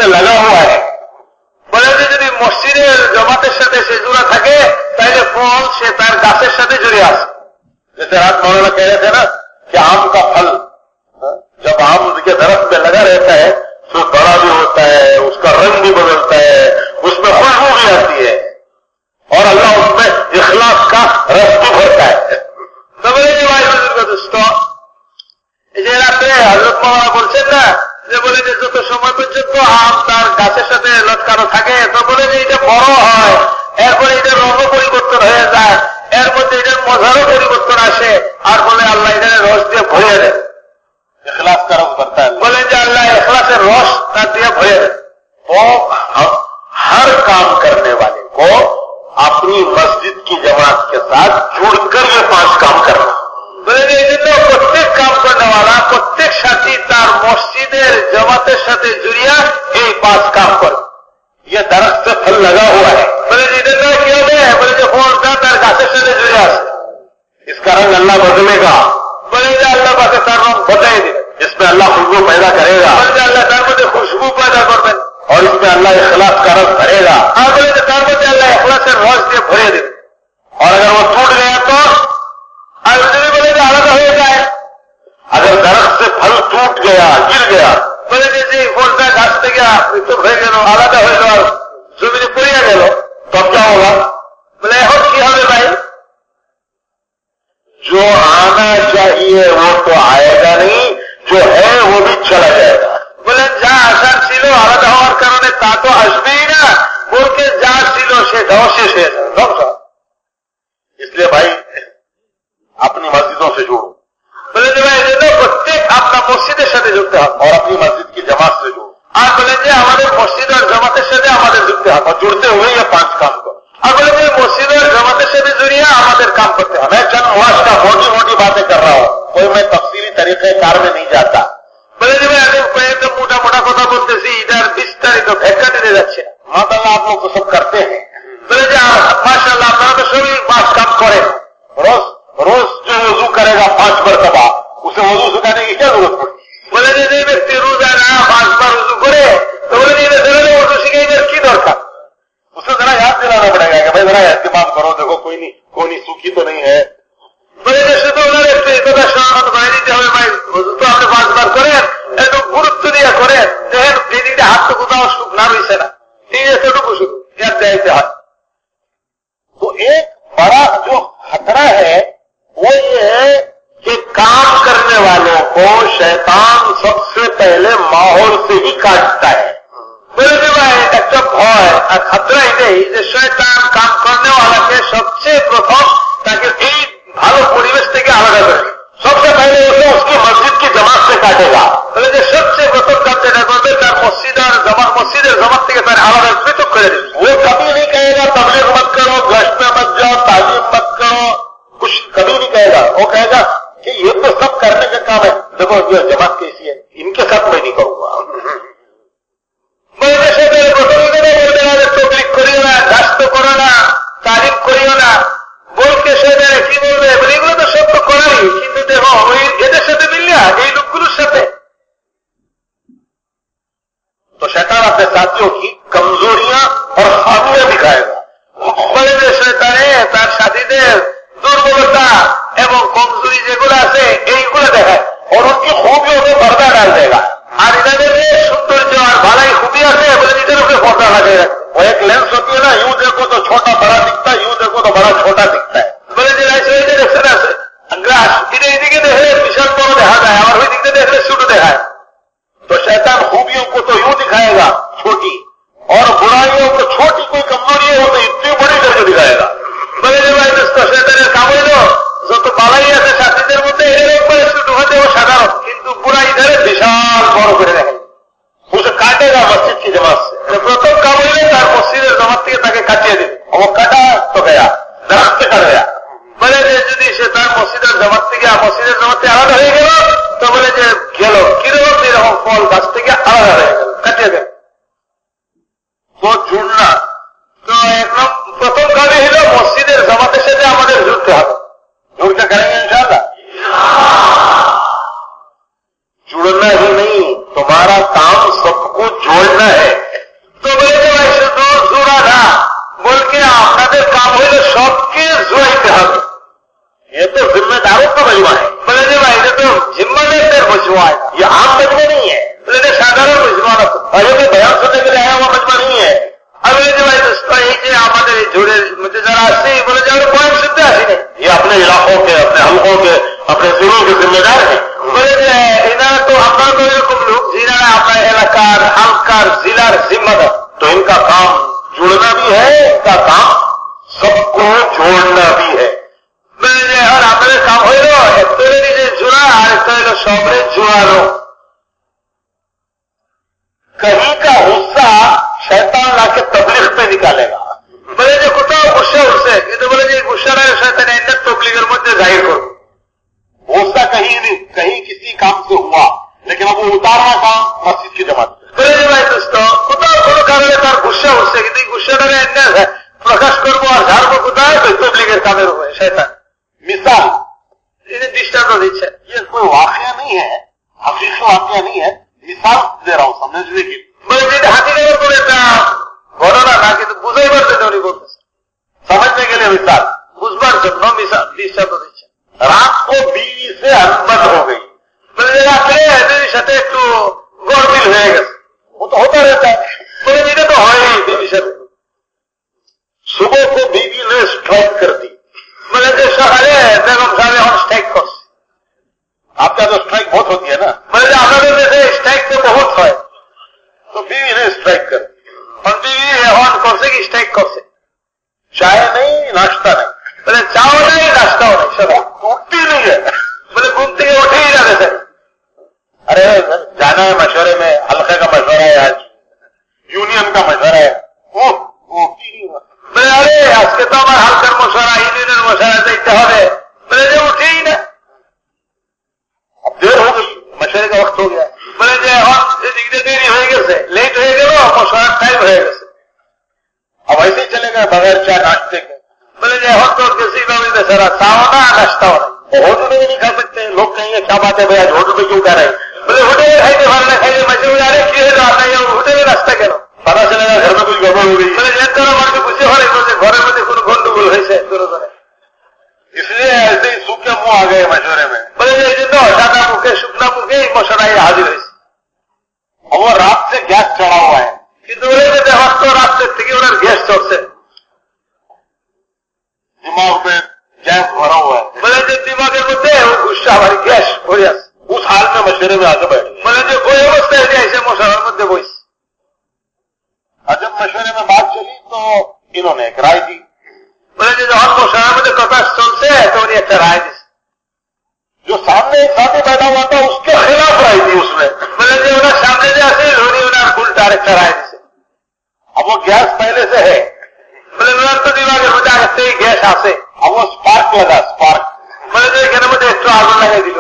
সাথে লাগা হুয়া है। বলে যে যদি মসজিদের জামাতের সাথে সে জুড়া থাকে তাহলে ফল সে তার গাছের সাথে জুড়ে আছে। जैसे रात मौलाना कह रहे थे ना कि आम का फल जब आम के दरख्त में लगा रहता है तो बड़ा भी होता है, उसका रंग भी बदलता है, उसमें खुशबू भी आती है और अल्लाह उसमें इखलास का रस भी भरता है। तो बोले कि भाई बुजुर्ग दोस्तों, এই যে রাতে হযরত মাওলানা বলছেন না যে বলে যে যত সময় পর্যন্ত আম তার গাছের সাথে লটকানো থাকে তো বলে যে এটা বড় হয়, এরপরে এটার রঙ পরিবর্তন হয়ে যায়, এর মধ্যে এটার মজারও পরিবর্তন আসে, আর বলে আল্লাহ এটার রস দিয়ে ভরে দেয়, इखलास का रस भरता है। बोले जो अल्लाह इखलास रस का दिया भरे देय। तो हर काम करने वाले को अपनी मस्जिद की जमात के साथ जुड़कर ये 5 काम करना। बोले যে এই জন্য প্রত্যেক কাম করনেওয়ালা প্রত্যেক সাথী তার মসজিদের জামাতের সাথে জুড়িয়া এই 5 কাম করে। ये दरख्त से फल लगा हुआ है। बोले যে এটা কি হবে? बोले যে ফলটা তার গাছের সাথে জুড়ে আছে, इसका रंग अल्लाह बदलेगा। बोले যে আল্লাহ পাকে তার রং বদলে দিবে, इसमें अल्लाह खुशबू पैदा करेगा। बोले যে আল্লাহ তার মধ্যে খুশবু पैदा করবেন और इसमें अल्लाह इखलास का रस भरेगा। और बोले যে তার মধ্যে আল্লাহ इखलासेर रस দিয়ে ভরে দেবে। और अगर वो टूट गया तो और যদি বলে যে আলাদা হয়ে যায়, अगर दरख्त से फल टूट गया गिर गया, बोले যে फलটা गाछ থেকে পৃথক হয়ে গেল, আলাদা হয়ে গেল, জমিনে পড়ে গেল, तब क्या होगा? बोले এখন কি হবে ভাই? जो आना चाहिए वो तो आएगा नहीं, जो है वो भी चला जाएगा। बोले যা আসার ছিল আলাদা হওয়ার কারণে তা তো আসবেই না, বলকে যা ছিল সেটাও শেষ হয়ে যাবে, ধ্বংস। इसलिए भाई अपनी मस्जिदों से जुड़ो। बोले যে ভাই এটা প্রত্যেক আপনার মসজিদের সাথে যুক্ত হন और अपनी मस्जिद की जमात से जुड़ो। আর বলে যে আমাদের মসজিদ আর জামাতের সাথে আমাদের যুক্ত হন और जुड़ते हुए ये 5 काम करो। और बोले যে मस्जिद और जमात से जुड़िए हमारे काम करते हैं। मैं चंद वाज का मोटी मोटी बातें कर रहा हूँ, कोई मैं तफसीली तरीके कार में नहीं जाता। बोले जी मैं एकदम मोटा मोटा কথা বলতেছি, इधर विस्तारित व्याख्या देने যাচ্ছে। माशाअल्लाह आप लोग तो सब करते हैं। बोले जी माशाअल्लाह আপনারা তো সবই 5 काम করেন। रोज जो वजू करेगा 5 मरतबा, उसे वजू सिखाने की क्या जरूरत पड़ती? बोले जी যে ব্যক্তি রোজানা 5 বার वजू করে तो बोले जी जरा वजू শিখাইবার কি দরকার? उसे जरा याद दिलाना पड़ेगा कि भाई जरा एहतिमाम करो, देखो कोई नहीं सूखी तो नहीं है। बोले जैसे तो उन्होंने কথা স্মরণ করে দিতে হবে, ভাই তো আপনি 5 বার করেন, একটু গুরুত্ব দিয়ে করেন, দেখেন এই দিকে হাত তো কোথাও না রয়েছে না, এই এতটুকু শুধু याद देते हैं। तो एक बड़ा जो खतरा है वो ये है कि काम करने वालों को शैतान सबसे पहले माहौल से ही काटता है। बोले যে ভাই একটা ভয় আর খতরা এটাই যে শয়তান কাম করনেওয়ালাকে সবচেয়ে প্রথম তাকে এই ভালো পরিবেশ থেকে আলাদা করে, सबसे पहले उसे उसकी मस्जिद की जमात से काटेगा। बोले যে सबसे प्रथम काम যেটা করবে তার মসজিদের জামাত থেকে তার আলাদা পৃথক করে দেবে। वो कभी नहीं कहेगा तबलीग मत करो, गश्त में मत जाओ, तालीम मत करो, कुछ कभी नहीं कहेगा। वो कहेगा कि ये तो सब करने का काम है, देखो जो जमात कैसी है इनके साथ मैं नहीं करूंगा। তবলিগ করিও না, গাস্ত করো না, তালিম করিও না, বলকে সে কি বলবে? এগুলো তো সব তো করাই, কিন্তু দেখো ওই এদের সাথে মিললে এই লোকগুলোর সাথে तो शैतान अपने साथियों की कमजोरियां और खामियां दिखाएगा। বলে যে শয়তানে তার সাথীদের দুর্বলতা এবং কমজোরি যেগুলো আছে এইগুলো দেখায় और उनकी खूबियों में पर्दा डाल देगा। আর इधर सौंदर्य और भलाई खूबी আছে बोले इधर उसे पर्दा लगे रखते। वो एक लेंस होती है ना, यूं देखो तो छोटा बड़ा दिखता है, यूं देखो तो बड़ा छोटा दिखता है। बोले যে ग्लास इधर এদিকে দেখলে বিশাল বড় দেখা যায়, আর ওই দিকে দেখলে ছোট দেখায়। तो शैतान खूबियों को तो यूं दिखाएगा छोटी, और बुराइयों को छोटी कोई कमजोरी है वो तो इतनी बड़ी करके दिखाएगा। बोले যে ভাই দোস্ত শয়তানের কাম হইলো যত বালাই আছে সাথীদের মধ্যে এর একবারে ছোট হতে ও সাধারণ, কিন্তু বুড়াই ধরে বিশাল বড় করে দেখে। उसे काटेगा मस्जिद की जमात से। प्रथम काम हुई तार मस्जिद जमात থেকে তাকে কাটিয়ে দিবে। वो काटा तो गया, दरख्त से कट गया। बोले যে যদি সে তার মসজিদের জামাত থেকে মসজিদের জামাতে আলাদা হয়ে গেল তো বলে যে গেল কিরকম এরকম ফল গাছ থেকে আলাদা হয়ে গেল, কাটিয়ে দেয়। তো জুড়না তো একদম প্রথম কাজে হলো মসজিদের জামাতের সাথে আমাদের জুড়তে হবে। জুড়তে করেंगे इंशाल्लाह। जुड़ना ही नहीं, तुम्हारा काम सबको जोड़ना है। मजमुआ है, ये आम मजमा नहीं है, बोले साधारण मजमा ना, अरे मैं बयान सुनने के लिए आया हुआ मजमा नहीं है। अब ये जो भाई दोस्तों ये हमारे जुड़े मुझे जरा आते बोले जाओ पॉइंट सुनते आसी नहीं, ये अपने इलाकों के, अपने हल्कों के, अपने जिलों के जिम्मेदार हैं। बोले इन्हें तो अपना तो एरकम लोग जिन्हें अपना इलाकार हल्कार जिलार जिम्मेदार, तो इनका काम जुड़ना भी है, इनका काम सबको जोड़ना भी है। मैंने और हमारे काम हो जुड़ा तो सबरे जुड़ा लो, कहीं का गुस्सा शैतान लाके तबलीग पे निकालेगा। बोले जो कुत्ता गुस्सा उससे तो बोले जी गुस्सा रहे शैतान इन्हें तबलीगर मध्य जाहिर करो, गुस्सा कहीं नहीं, कहीं किसी काम से हुआ, लेकिन अब वो उतारना काम मस्जिद की जमात। बोले जी भाई दोस्तों कुत्ता थोड़ा कर लेता गुस्सा उससे कि गुस्सा रहे इन्हें प्रकाश करबो और झाड़ को कुत्ता है तो तबलीगर कामेर हुए शैतान। मिसाल इन्हें दृष्टांत दीजिए, ये कोई वाकया नहीं है, हकीकी वाकया नहीं है, मिसाल दे रहा हूं समझने की। बोले हाथी नगर को लेता घटना ना कि बुझाई बरते नहीं बोलते समझने के लिए मिसाल बुझबार जब नो मिसाल दृष्टांत दीजिए। रात को बीवी से अनबन हो गई, बोले रात्रे साথे एक गड़बिल हो गए, वो तो होता रहता है। बोले मेरे तो है बीवी से, सुबह को बीवी ने स्ट्राइक कर दी, बोले सकाले बेगम साहब हम स्ट्राइक कर, आपका तो स्ट्राइक बहुत होती है ना, बोले हमारे में से स्ट्राइक तो बहुत है, तो बीवी ने स्ट्राइक कर दी और बीवी ऑन कौन से की स्ट्राइक कौन से, चाय नहीं नाश्ता नहीं, बोले चाव नहीं नाश्ता नहीं, सब उठती नहीं है, बोले घूमते के उठे ही जाते थे। अरे जाना है मशवरे में, हल्के का मशवरा है, आज यूनियन का मशवरा है, वो उठती नहीं। बोले अरे आज के तो हमारा हल्कर मशवरा यूनियन मशवरा देखते হবে, बोले जो उठे ही ना, अब देर हो गई, मशवरे का वक्त हो गया, बोले जो देरी हो गए लेट हो गए मशवरा टाइम हो गए, अब ऐसे ही चले गए बगैर चाय नाश्ते के। बोले जो हम तो किसी का भी बेचारा चाहो ना नाश्ता हो रहा, होटल में भी नहीं खा सकते, लोग कहेंगे क्या बात है भैया होटल में क्यों खा रहे, बोले होटल में खाइए खाना खाइए मशहूर जा रहे क्यों आता है होटल में नाश्ता करो, पता चलेगा घर में कुछ गड़बड़ हो गई। बोले मार पूछे हो रही घरे में देखो गंडगोल है इसलिए ऐसे ही सूखे मुंह आ गए मशवरे में। बोले तो हटाना मुखे शुक्ला मुखे मशवरा ये हाजिर है, और वो रात से गैस चढ़ा हुआ है कि बोले तो रात से गैस चढ़ से दिमाग में गैस भरा हुआ है, बोले जो दिमाग में वो गुस्सा हमारी गैस हो जाए, उस हाल में मशवरे में आगे बैठे, बोले जो कोई अवस्था है ऐसे मशवरा मध्य बोई। और जब मशवरे में बात चली तो इन्होंने एक राय दी, बोले जो हम मशवरा में कथा चलते है तो उन्हें अच्छा राय दी, जो सामने एक साथी बैठा हुआ था उसके खिलाफ राय दी उसने, बोले जो उन्हें सामने जैसे लोनी उन्हें फुल डायरेक्ट राय दी। अब वो गैस पहले से है, बोले तो दिमाग में गैस आसे, अब वो स्पार्क लगा, स्पार्क बोले जो मुझे एक्स्ट्रा आग लगा दिल